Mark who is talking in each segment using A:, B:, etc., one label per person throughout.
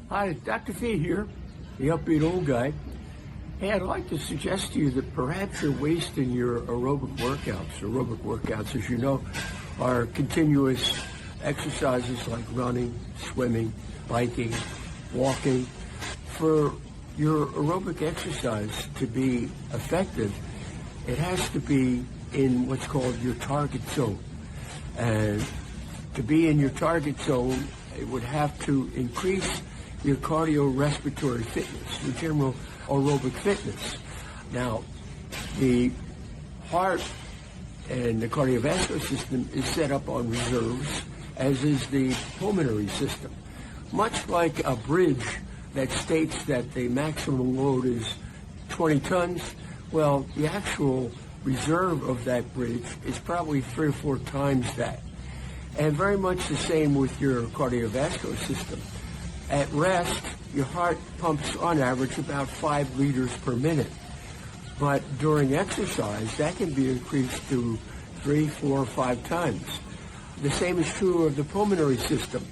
A: Hi, Dr. Fee here, the upbeat old guy. Hey, I'd like to suggest to you that perhaps you're wasting your aerobic workouts. Aerobic workouts, as you know, are continuous exercises like running, swimming, biking, walking. For your aerobic exercise to be effective, it has to be in what's called your target zone. And to be in your target zone, it would have to increase your cardiorespiratory fitness, your general aerobic fitness. Now, the heart and the cardiovascular system is set up on reserves, as is the pulmonary system. Much like a bridge that states that the maximum load is 20 tons, well, the actual reserve of that bridge is probably 3 or 4 times that. And very much the same with your cardiovascular system. At rest, your heart pumps on average about 5 liters per minute. But during exercise, that can be increased to 3, 4, 5 times. The same is true of the pulmonary system.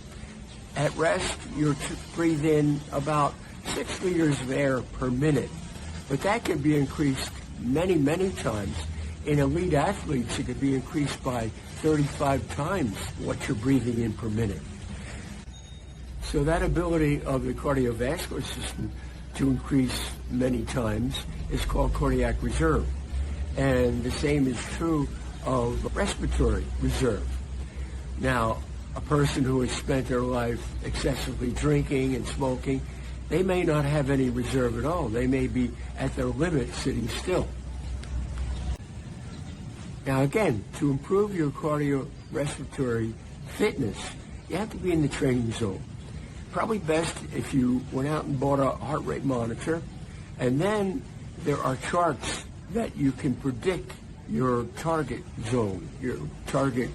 A: At rest, you breathe in about 6 liters of air per minute. But that can be increased many, many times. In elite athletes, it could be increased by 35 times what you're breathing in per minute. So that ability of the cardiovascular system to increase many times is called cardiac reserve. And the same is true of respiratory reserve. Now, a person who has spent their life excessively drinking and smoking, they may not have any reserve at all. They may be at their limit sitting still. Now again, to improve your cardiorespiratory fitness, you have to be in the training zone. Probably best if you went out and bought a heart rate monitor, and then there are charts that you can predict your target zone, your target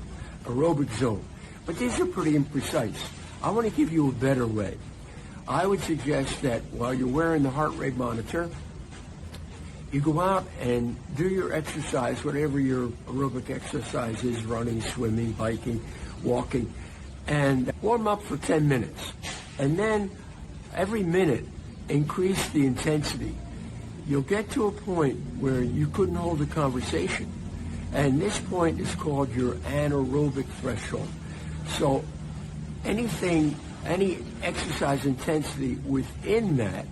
A: aerobic zone. But these are pretty imprecise. I want to give you a better way. I would suggest that while you're wearing the heart rate monitor, you go out and do your exercise, whatever your aerobic exercise is, running, swimming, biking, walking, and warm up for 10 minutes. And then every minute, increase the intensity. You'll get to a point where you couldn't hold a conversation. And this point is called your anaerobic threshold. So any exercise intensity within that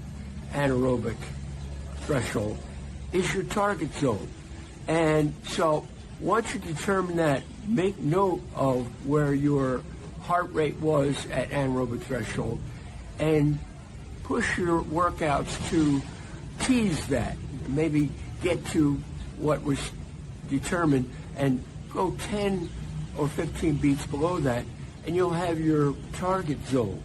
A: anaerobic threshold is your target zone. And so once you determine that, make note of where your heart rate was at anaerobic threshold and push your workouts to tease that. Maybe get to what was determined and go 10 or 15 beats below that, and you'll have your target zone.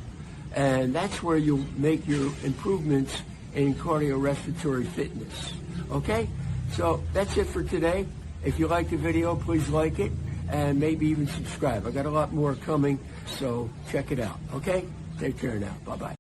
A: And that's where you'll make your improvements in cardiorespiratory fitness. Okay? So that's it for today. If you like the video, please like it and maybe even subscribe. I got a lot more coming, so check it out. Okay? Take care now. Bye-bye.